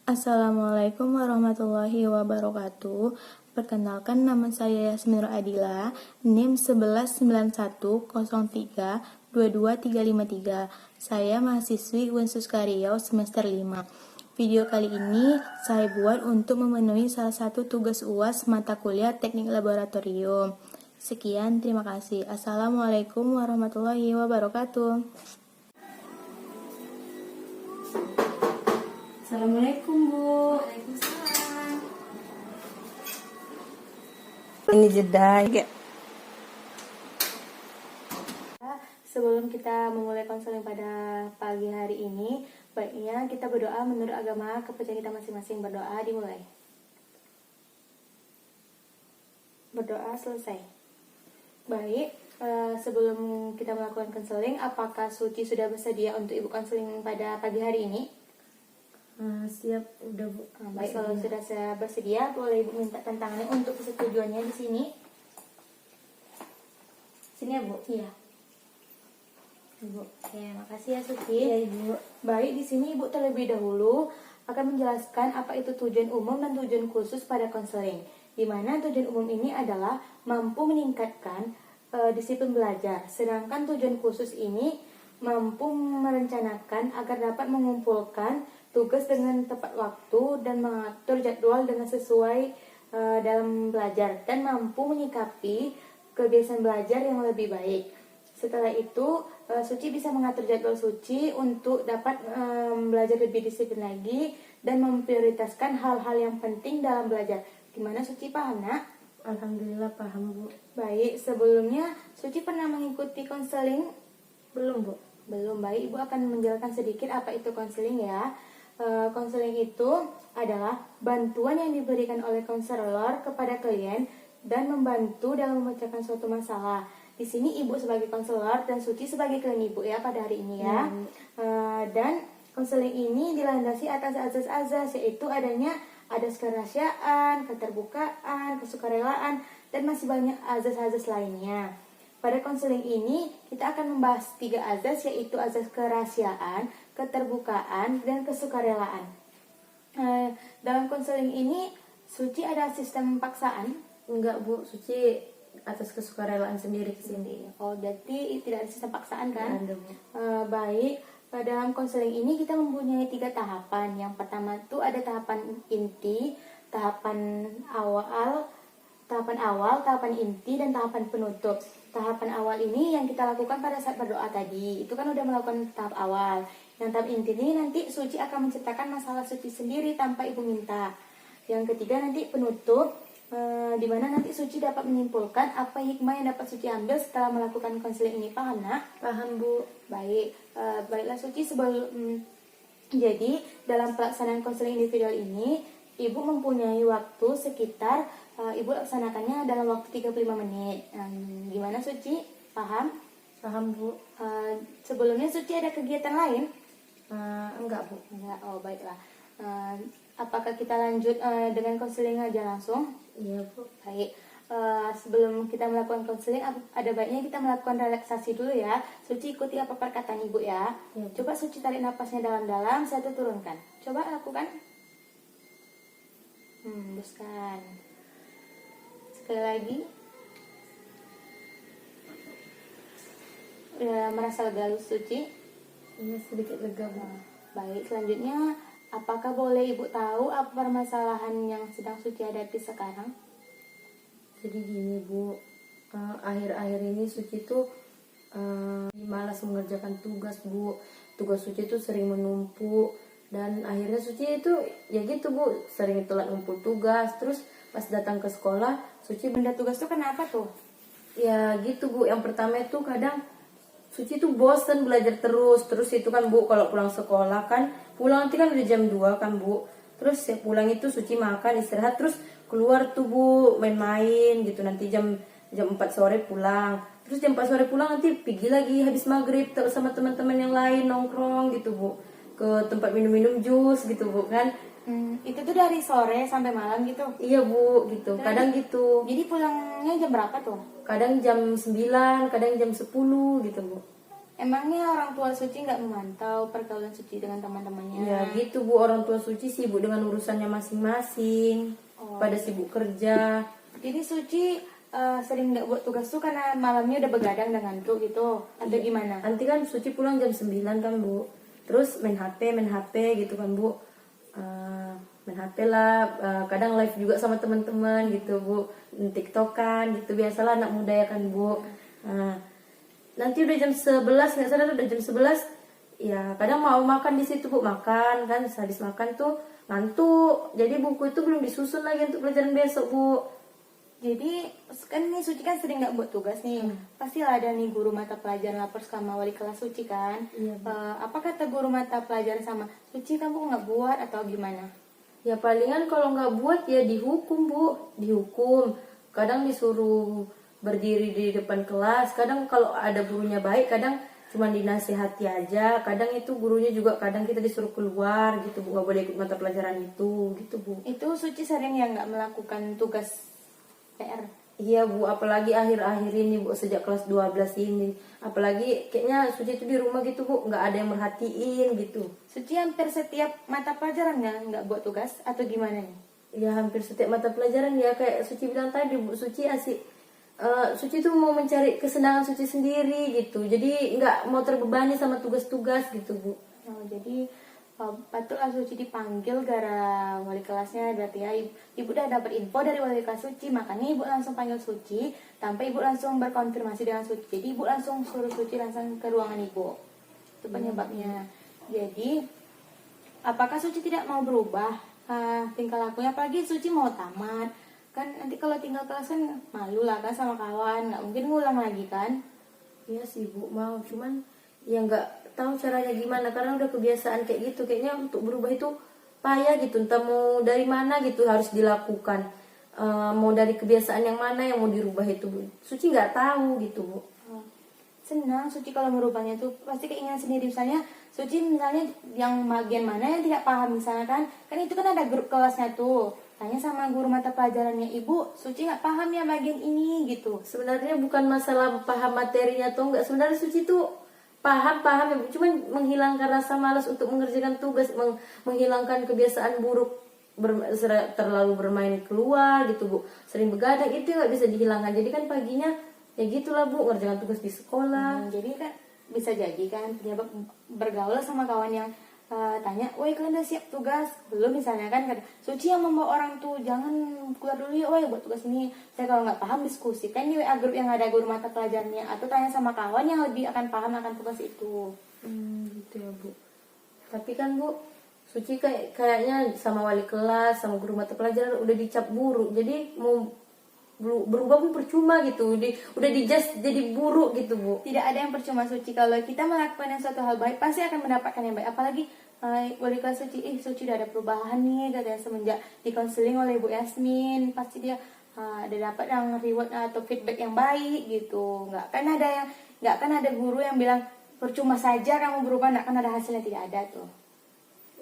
Assalamualaikum warahmatullahi wabarakatuh. Perkenalkan, nama saya Yasmin Adila, NIM 1191032253. Saya mahasiswi Unsus Karyau semester 5. Video kali ini saya buat untuk memenuhi salah satu tugas UAS mata kuliah Teknik Laboratorium. Sekian, terima kasih. Assalamualaikum warahmatullahi wabarakatuh. Assalamualaikum, Bu. Waalaikumsalam. Ini jeda. Sebelum kita memulai konseling pada pagi hari ini, baiknya kita berdoa menurut agama kepercayaan kita masing-masing. Berdoa dimulai. Berdoa selesai. Baik, sebelum kita melakukan konseling, apakah Suci sudah bersedia untuk Ibu konseling pada pagi hari ini? Siap, udah Bu. Baik, kalau sudah saya bersedia, boleh Ibu minta tantangannya untuk persetujuannya di sini. Sini ya, Bu? Iya. Ibu, oke, makasih ya Suci. Iya, Ibu. Baik, di sini Ibu terlebih dahulu akan menjelaskan apa itu tujuan umum dan tujuan khusus pada konseling. Di mana tujuan umum ini adalah mampu meningkatkan disiplin belajar, sedangkan tujuan khusus ini mampu merencanakan agar dapat mengumpulkan tugas dengan tepat waktu dan mengatur jadwal dengan sesuai dalam belajar, dan mampu menyikapi kebiasaan belajar yang lebih baik. Setelah itu, Suci bisa mengatur jadwal Suci untuk dapat belajar lebih disiplin lagi dan memprioritaskan hal-hal yang penting dalam belajar. Gimana Suci, paham, Nak? Alhamdulillah paham, Bu. Baik, sebelumnya Suci pernah mengikuti konseling? Belum, Bu. Belum. Baik, Ibu akan menjelaskan sedikit apa itu konseling ya. Konseling itu adalah bantuan yang diberikan oleh konselor kepada klien dan membantu dalam memecahkan suatu masalah. Di sini Ibu sebagai konselor dan Suci sebagai klien Ibu ya pada hari ini ya. Dan konseling ini dilandasi atas azas-azas, yaitu adanya azas kerahasiaan, keterbukaan, kesukarelaan, dan masih banyak azas-azas lainnya. Pada konseling ini kita akan membahas 3 azas, yaitu azas kerahasiaan, keterbukaan, dan kesukarelaan. Dalam konseling ini Suci ada sistem paksaan? Enggak, Bu. Suci atas kesukarelaan sendiri kesini. Oh, berarti tidak ada sistem paksaan kan? Ada, Bu. Baik, dalam konseling ini kita mempunyai 3 tahapan. Yang pertama itu ada tahapan inti, tahapan awal, tahapan inti, dan tahapan penutup. Tahapan awal ini yang kita lakukan pada saat berdoa tadi. Itu kan udah melakukan tahap awal. Yang tahap inti ini nanti Suci akan menceritakan masalah Suci sendiri tanpa Ibu minta. Yang ketiga nanti penutup, di mana nanti Suci dapat menyimpulkan apa hikmah yang dapat Suci ambil setelah melakukan konseling ini. Paham, Nak? Paham, Bu. Baik, baiklah Suci, jadi dalam pelaksanaan konseling individual ini Ibu mempunyai waktu sekitar Ibu laksanakannya dalam waktu 35 menit. Gimana Suci? Paham? Paham, Bu. Sebelumnya Suci ada kegiatan lain? Enggak, Bu. Enggak. Oh, baiklah. Apakah kita lanjut dengan konseling aja langsung? Iya, Bu. Baik. Sebelum kita melakukan konseling, ada baiknya kita melakukan relaksasi dulu ya. Suci ikuti apa perkataan Ibu ya. Ya, Coba Suci tarik napasnya dalam-dalam, satu turunkan. Coba lakukan. Hembuskan. Sekali lagi. Udah merasa lega Suci? Iya, sedikit lega, Bu. Baik, selanjutnya apakah boleh Ibu tahu apa permasalahan yang sedang Suci hadapi sekarang? Jadi gini, Bu. Akhir-akhir ini Suci tuh malas mengerjakan tugas, Bu. Tugas Suci tuh sering menumpuk, dan akhirnya Suci itu ya gitu, Bu, sering telat ngumpul tugas. Terus pas datang ke sekolah, Suci Benda tugas tuh kenapa tuh? ya gitu, Bu. Yang pertama itu kadang Suci tuh bosen belajar terus itu kan, Bu, kalau pulang sekolah kan, pulang nanti kan udah jam 2 kan, Bu. Terus ya pulang itu Suci makan, istirahat, terus keluar tuh, Bu, main-main gitu. Nanti jam 4 sore pulang. Terus jam 4 sore pulang nanti pergi lagi habis maghrib terus sama teman-teman yang lain nongkrong gitu, Bu. Ke tempat minum-minum jus gitu, Bu, kan. Itu tuh dari sore sampai malam gitu? Iya, Bu, gitu. Kadang gitu. Jadi pulangnya jam berapa tuh? Kadang jam 9, kadang jam 10 gitu, Bu. Emangnya orang tua Suci nggak memantau pergaulan Suci dengan teman-temannya? Ya gitu Bu, orang tua Suci sibuk dengan urusannya masing-masing, pada sibuk kerja. Jadi Suci sering nggak buat tugas tuh karena malamnya udah begadang dengan tuh gitu atau gimana? Nanti kan Suci pulang jam 9 kan Bu, terus main HP gitu kan Bu. Main HP lah, kadang live juga sama teman-teman gitu Bu, TikTokan gitu, biasalah anak muda ya kan Bu. Nanti udah jam 11, nggak sadar udah jam 11, ya kadang mau makan di situ Bu, makan kan, habis makan tuh ngantuk, jadi buku itu belum disusun lagi untuk pelajaran besok Bu. Jadi kan nih Suci kan sering nggak buat tugas nih, pasti ada nih guru mata pelajaran lapor sama wali kelas Suci kan. Apa kata guru mata pelajaran sama Suci, kamu nggak buat atau gimana? Ya palingan kalau nggak buat ya dihukum Bu, dihukum. Kadang disuruh berdiri di depan kelas, kadang kalau ada gurunya baik, kadang cuma dinasihati aja, kadang itu gurunya juga kadang kita disuruh keluar gitu Bu, nggak boleh ikut mata pelajaran itu gitu Bu. Itu Suci sering yang nggak melakukan tugas PR. Iya Bu, apalagi akhir-akhir ini Bu, sejak kelas 12 ini. Apalagi kayaknya Suci itu di rumah gitu Bu, nggak ada yang merhatiin gitu. Suci hampir setiap mata pelajaran nggak buat tugas atau gimana nih? Ya hampir setiap mata pelajaran ya, kayak Suci bilang tadi Bu, Suci asik. Suci tuh mau mencari kesenangan Suci sendiri gitu. Jadi nggak mau terbebani sama tugas-tugas gitu Bu. Oh, jadi patutlah Suci dipanggil gara wali kelasnya, berarti ya ibu udah dapat info dari wali kelas Suci, makanya ibu langsung panggil Suci tanpa ibu langsung berkonfirmasi dengan Suci. Jadi ibu langsung suruh Suci langsung ke ruangan ibu. Itu penyebabnya. Jadi apakah Suci tidak mau berubah tingkah lakunya, apalagi Suci mau tamat kan, nanti kalau tinggal kelas kan malu lah kan sama kawan, nggak mungkin ngulang lagi kan. Iya sih Bu, mau, cuman ya nggak tahu caranya gimana karena udah kebiasaan kayak gitu. Kayaknya untuk berubah itu payah gitu, entah mau dari mana gitu harus dilakukan. Mau dari kebiasaan yang mana yang mau dirubah itu Bu, Suci nggak tahu gitu Bu. Senang Suci kalau merubahnya tuh pasti keinginan sendiri. Misalnya Suci misalnya yang bagian mana yang tidak paham misalnya kan itu kan ada grup kelasnya tuh, tanya sama guru mata pelajarannya, ibu Suci nggak paham ya bagian ini gitu. Sebenarnya bukan masalah paham materinya atau enggak, sebenarnya Suci tuh paham ya Bu, cuman menghilangkan rasa malas untuk mengerjakan tugas, menghilangkan kebiasaan buruk terlalu bermain keluar gitu Bu, sering begadang, itu nggak bisa dihilangkan. Jadi kan paginya ya gitulah Bu, ngerjakan tugas di sekolah. Jadi kan bisa jadi kan penyebab bergaul sama kawan yang tanya, woi kalian udah siap tugas belum misalnya kan, Suci yang membawa orang tuh, jangan keluar dulu ya woi buat tugas ini. Saya kalau nggak paham diskusikan di WA grup yang ada guru mata pelajarannya, atau tanya sama kawan yang lebih akan paham akan tugas itu. Gitu ya Bu. Tapi kan Bu, Suci kayaknya sama wali kelas, sama guru mata pelajaran udah dicap buruk, jadi mau berubah pun percuma gitu, udah dijudge jadi buruk gitu Bu. Tidak ada yang percuma Suci, kalau kita melakukan yang suatu hal baik pasti akan mendapatkan yang baik. Apalagi wali kelas Suci, Suci udah ada perubahan nih katanya semenjak dikonseling oleh Bu Yasmin, pasti dia ada dapat yang reward atau feedback yang baik gitu. Nggak kan ada guru yang bilang percuma saja kamu berubah, nggak kan ada hasilnya, tidak ada tuh.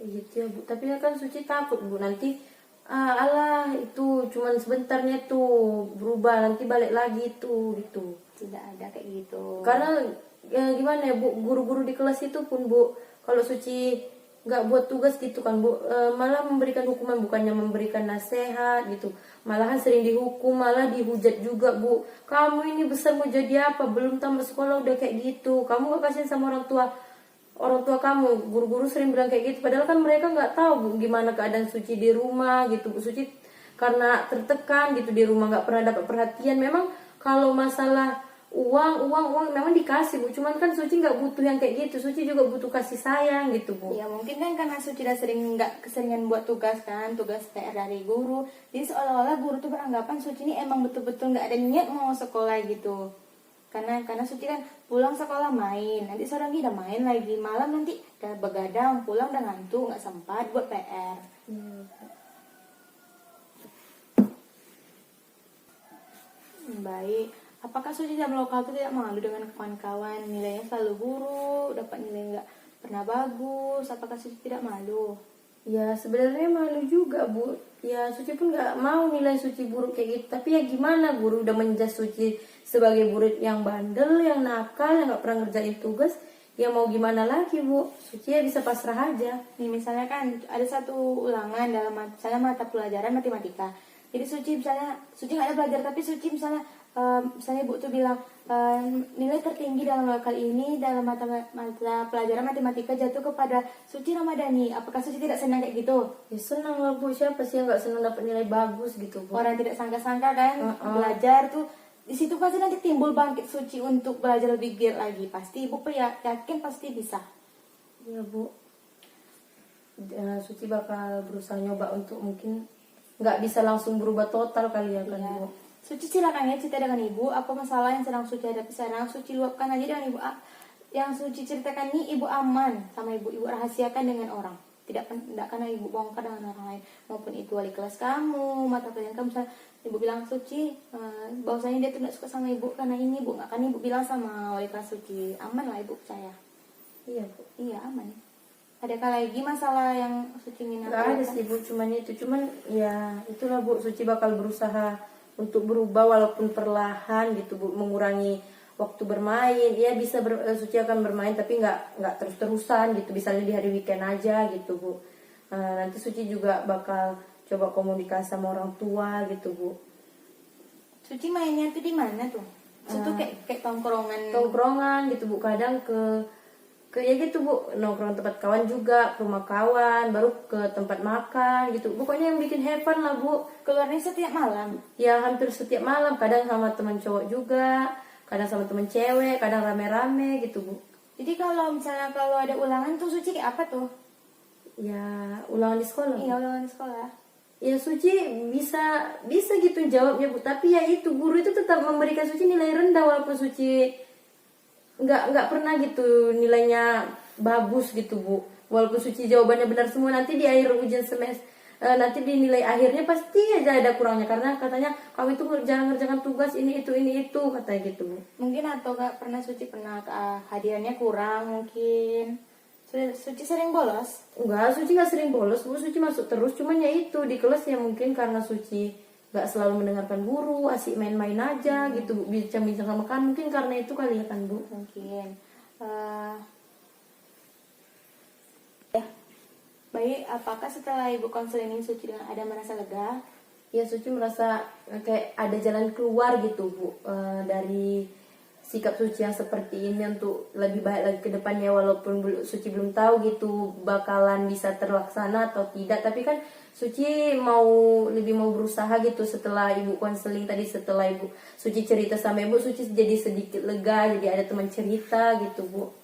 Gitu ya Bu, tapi ya kan Suci takut Bu, nanti alah itu cuman sebentarnya tuh berubah, nanti balik lagi tuh gitu. Tidak ada kayak gitu. Karena ya gimana ya Bu, guru-guru di kelas itu pun Bu, kalau Suci nggak buat tugas gitu kan Bu, malah memberikan hukuman, bukannya memberikan nasihat gitu, malahan sering dihukum, malah dihujat juga Bu. Kamu ini besar mau jadi apa, belum tamat sekolah udah kayak gitu, kamu gak kasihan sama orang tua kamu. Guru-guru sering bilang kayak gitu, padahal kan mereka nggak tahu Bu gimana keadaan Suci di rumah gitu Bu. Suci karena tertekan gitu di rumah, nggak pernah dapat perhatian. Memang kalau masalah uang memang dikasih Bu, cuman kan Suci nggak butuh yang kayak gitu, Suci juga butuh kasih sayang gitu Bu. Ya mungkin kan karena Suci udah keseringan buat tugas kan, tugas PR dari guru, jadi seolah-olah guru tuh beranggapan Suci ini emang betul-betul nggak ada niat mau sekolah gitu. Karena Suci kan pulang sekolah main, nanti sore lagi udah main lagi, malam nanti udah begadang, pulang udah ngantuk, nggak sempat buat PR. Baik, apakah Suci jam lokal itu tidak malu dengan kawan-kawan, nilainya selalu buruk, dapat nilai nggak pernah bagus, apakah Suci tidak malu? Ya sebenarnya malu juga Bu. Ya Suci pun nggak mau nilai Suci buruk kayak gitu. Tapi ya gimana, guru udah menjas Suci sebagai murid yang bandel, yang nakal, yang nggak pernah ngerjain tugas. Ya mau gimana lagi Bu? Suci ya bisa pasrah aja. Nih misalnya kan ada satu ulangan dalam misalnya mata pelajaran matematika. Jadi Suci nggak ada belajar tapi Suci misalnya ibu tuh bilang nilai tertinggi dalam kali ini dalam mata pelajaran matematika jatuh kepada Suci Ramadhani. Apakah Suci tidak senang kayak gitu? Ya senang lah Bu. Siapa sih yang nggak senang dapat nilai bagus gitu Bu? Orang tidak sangka-sangka kan belajar tuh di situ pasti nanti timbul bangkit Suci untuk belajar lebih giat lagi. Pasti ibu ya yakin pasti bisa. Ya Bu. Suci bakal berusaha nyoba untuk mungkin nggak bisa langsung berubah total kali ya kan Iya. Bu. Suci silakan ya cerita dengan ibu apa masalah yang sedang Suci hadapi sekarang. Suci luapkan aja dengan ibu. Yang Suci ceritakan ini ibu aman sama ibu rahasiakan dengan orang. Tidak karena ibu bongkar dengan orang lain, maupun itu wali kelas kamu, mata pelajaran kamu. Misalnya ibu bilang Suci bahwasanya dia tidak suka sama ibu karena ini, ibu nggak kan ibu bilang sama wali kelas Suci, aman lah ibu percaya. Iya Bu. Iya aman. Adakah lagi masalah yang Suci ingin Nggak ada sih Bu, cuman ya itulah Bu, Suci bakal berusaha untuk berubah walaupun perlahan gitu Bu, mengurangi waktu bermain. Ya bisa Suci akan bermain tapi nggak terus-terusan gitu, misalnya di hari weekend aja gitu Bu. Nanti Suci juga bakal coba komunikasi sama orang tua gitu Bu. Suci mainnya tuh di mana tuh? Itu kayak Tongkrongan gitu Bu, kadang ke ya gitu Bu, nongkrong tempat kawan juga, ke rumah kawan, baru ke tempat makan gitu. Pokoknya yang bikin have fun lah Bu. keluarnya setiap malam. Ya hampir setiap malam, kadang sama teman cowok juga, kadang sama teman cewek, kadang rame-rame gitu Bu. Jadi kalau misalnya kalau ada ulangan tuh Suci kayak apa tuh? Ya ulangan di sekolah Bu. Iya ulangan di sekolah. Ya Suci bisa gitu jawabnya Bu, tapi ya itu guru itu tetap memberikan Suci nilai rendah walaupun Suci nggak pernah gitu nilainya bagus gitu Bu. Walaupun Suci jawabannya benar semua, nanti di akhir ujian semester nanti di nilai akhirnya pasti aja ada kurangnya karena katanya kamu itu jarang ngerjakan tugas ini itu katanya gitu Bu. Mungkin atau gak pernah Suci hadiahnya kurang mungkin. Suci sering bolos. Enggak, Suci nggak sering bolos Bu, Suci masuk terus, cuman ya itu di kelas ya mungkin karena Suci nggak selalu mendengarkan guru, asik main-main aja gitu Bu, bincang-bincang sama kan, mungkin karena itu kali ya kan Bu. Mungkin. Ya. Baik, apakah setelah ibu konseling Suci dengan ada merasa lega? Ya Suci merasa kayak ada jalan keluar gitu Bu, dari sikap Suci yang seperti ini untuk lebih baik lagi ke depannya, walaupun Suci belum tahu gitu bakalan bisa terlaksana atau tidak, tapi kan Suci lebih mau berusaha gitu setelah ibu konseling tadi, setelah ibu Suci cerita sama ibu, Suci jadi sedikit lega, jadi ada teman cerita gitu Bu.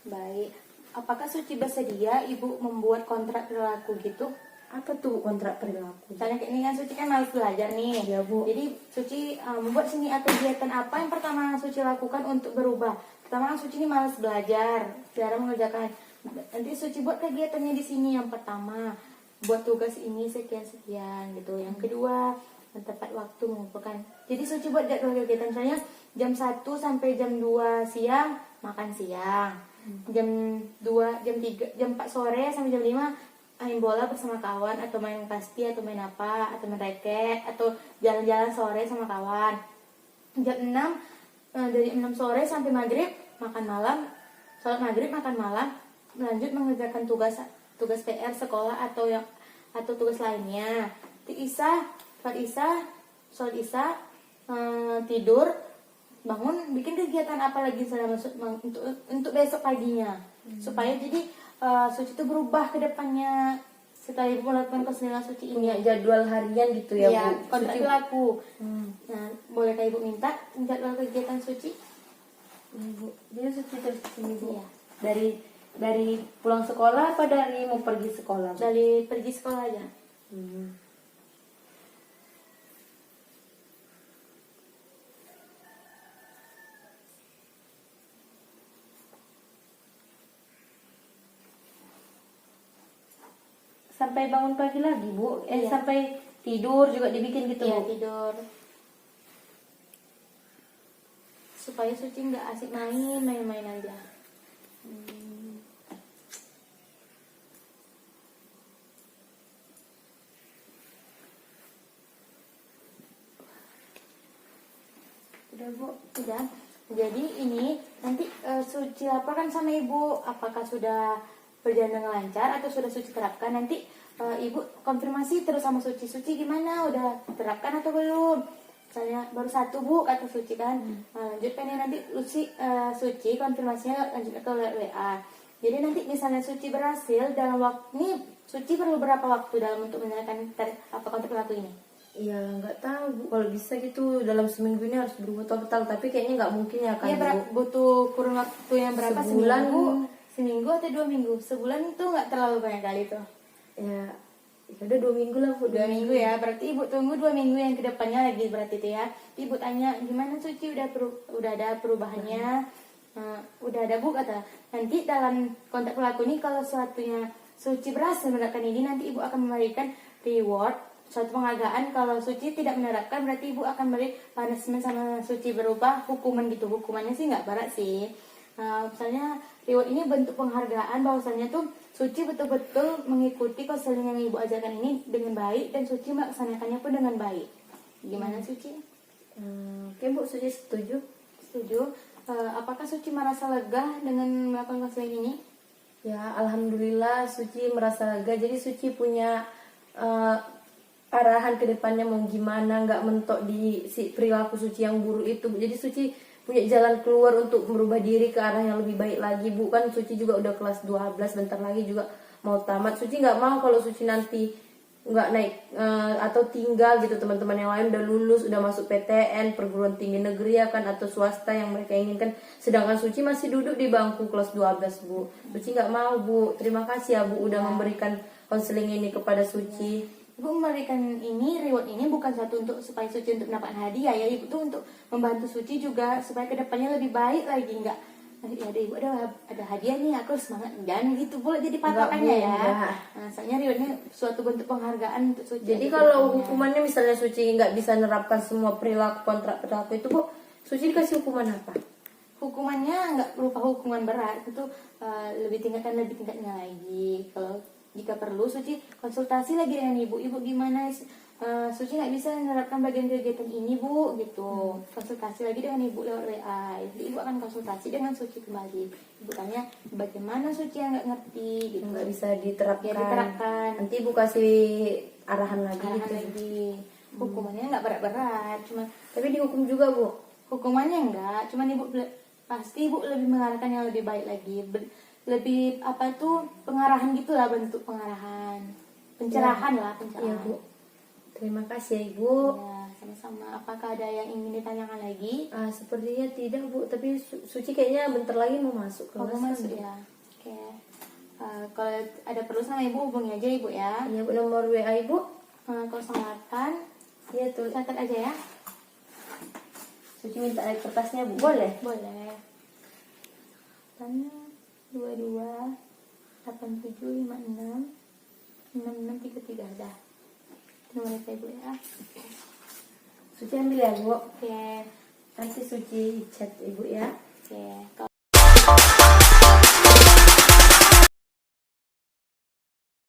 Baik. Apakah Suci bersedia ibu membuat kontrak perilaku gitu? Apa tuh kontrak perilaku? Misalnya kayak ini kan Suci kan malas belajar nih. Iya Bu. Jadi Suci membuat sini atau kegiatan apa yang pertama Suci lakukan untuk berubah. Pertama kan Suci ini malas belajar, jarang mengerjakan. Nanti Suci buat kegiatannya di sini. Yang pertama buat tugas ini sekian gitu. Yang kedua tepat waktu mengumpulkan. Jadi Suci buat jadwal kegiatan, misalnya jam 1 sampai jam 2 siang makan siang. Jam 2, jam 3, jam 4 sore sampai jam 5 main bola bersama kawan, atau main pasti, atau main apa, atau main raket, atau jalan-jalan sore sama kawan. Jam 6 dari 6 sore sampai maghrib makan malam, sholat maghrib makan malam, lanjut mengerjakan tugas PR sekolah atau tugas lainnya. Sholat isya, tidur, bangun, bikin kegiatan apa lagi untuk besok paginya, supaya jadi Suci itu berubah ke depannya setelah ibu melakukan konseling Suci ini. Punya jadwal harian gitu ya Iya, Bu. kontrak Suci perilaku. Nah, bolehkah ibu minta jadwal kegiatan Suci? Bu. Jadi Suci terus ini Bu. Iya. Dari pulang sekolah apa dari mau pergi sekolah? Dari pergi sekolah aja. Sampai bangun pagi lagi Bu. Iya. Sampai tidur juga dibikin gitu Iya, Bu. tidur. Supaya Suci nggak asik main aja. Udah bu. Udah. Jadi ini nanti Suci laporkan sama ibu apakah sudah berjalan dengan lancar atau sudah Suci terapkan. Nanti ibu konfirmasi terus sama Suci. Suci gimana? Udah terapkan atau belum? Misalnya baru 1 bu kata Suci kan. Lanjutkan ya nanti Suci konfirmasinya lanjut ke WA. Jadi nanti misalnya Suci berhasil dalam waktu ini, Suci perlu berapa waktu dalam untuk menyelesaikan kontrak laku ini? Ya nggak tahu bu, kalau bisa gitu dalam seminggu ini harus berubah total, tapi kayaknya nggak mungkin ya kan Iya, bu. butuh kurun waktu yang berapa? Sebulan. Seminggu atau 2 minggu? Sebulan itu nggak terlalu banyak kali tuh. Ya udah 2 minggu lah bu. 2 minggu ya, berarti ibu tunggu 2 minggu yang kedepannya lagi berarti itu ya. Ibu tanya gimana Suci udah ada perubahannya, udah ada bu kata. Nanti dalam kontrak pelaku ini kalau suatunya Suci berhasil menerapkan ini, nanti ibu akan memberikan reward, suatu penghargaan. Kalau Suci tidak menerapkan, berarti ibu akan beri punishment sama Suci berupa hukuman gitu. Hukumannya sih nggak berat sih. Misalnya reward ini bentuk penghargaan bahwasannya tuh Suci betul-betul mengikuti konseling yang ibu ajarkan ini dengan baik dan Suci melaksanakannya pun dengan baik. Gimana Suci? Oke bu, Suci setuju. Setuju. Apakah Suci merasa lega dengan melakukan konseling ini? Ya alhamdulillah Suci merasa lega. Jadi Suci punya arahan ke depannya mau gimana, nggak mentok di si perilaku Suci yang buruk itu. Jadi Suci punya jalan keluar untuk merubah diri ke arah yang lebih baik lagi bu. Kan Suci juga udah kelas 12, bentar lagi juga mau tamat. Suci nggak mau kalau Suci nanti nggak naik atau tinggal gitu, teman-teman yang lain udah lulus, udah masuk PTN, perguruan tinggi negeri ya kan, atau swasta yang mereka inginkan, sedangkan Suci masih duduk di bangku kelas 12 bu. Suci nggak mau bu. Terima kasih ya bu udah memberikan konseling ini kepada Suci. Ibu memberikan ini, reward ini bukan satu untuk supaya Suci untuk mendapatkan hadiah ya, ibu tuh untuk membantu Suci juga supaya kedepannya lebih baik lagi. Enggak ya ada ibu ada hadiah nih, aku semangat, dan gitu pula jadi patokannya ya. Nah, soalnya rewardnya suatu bentuk penghargaan untuk Suci. Jadi kalau hukumannya misalnya Suci nggak bisa menerapkan semua perilaku kontrak perilaku itu bu, Suci dikasih hukuman apa? Hukumannya nggak berupa hukuman berat, itu lebih tingkatnya lagi. Kalau jika perlu Suci konsultasi lagi dengan ibu gimana Suci nggak bisa menerapkan bagian kegiatan ini bu gitu. Konsultasi lagi dengan ibu lewat WA. Jadi ibu akan konsultasi dengan Suci kembali. Ibu tanya bagaimana Suci yang nggak ngerti gitu. Nggak bisa diterapkan. Ya, diterapkan. Nanti ibu kasih arahan lagi gitu. Lagi. Hukumannya nggak berat-berat, cuma tapi dihukum juga bu. Hukumannya enggak, cuman ibu pasti ibu lebih mengarahkan yang lebih baik lagi, lebih apa tuh pengarahan gitulah, bentuk pengarahan, pencerahan lah, pencerahan. Iya bu. Terima kasih ya ibu. Ya, sama-sama. Apakah ada yang ingin ditanyakan lagi? Sepertinya tidak bu, tapi Suci kayaknya bentar lagi mau masuk kelas. Mau masuk ya. Oke. Kalau ada perlu sama ibu hubungi aja ibu ya. Iya bu, nomor WA ibu 08. Iya tuh. Catat aja ya. Suci minta kertasnya bu, boleh? Boleh. 22 87 56 6633 dah. Nomor ibu ya. Suci ambil ya bu. Oke. Nanti Suci chat ibu ya. Oke.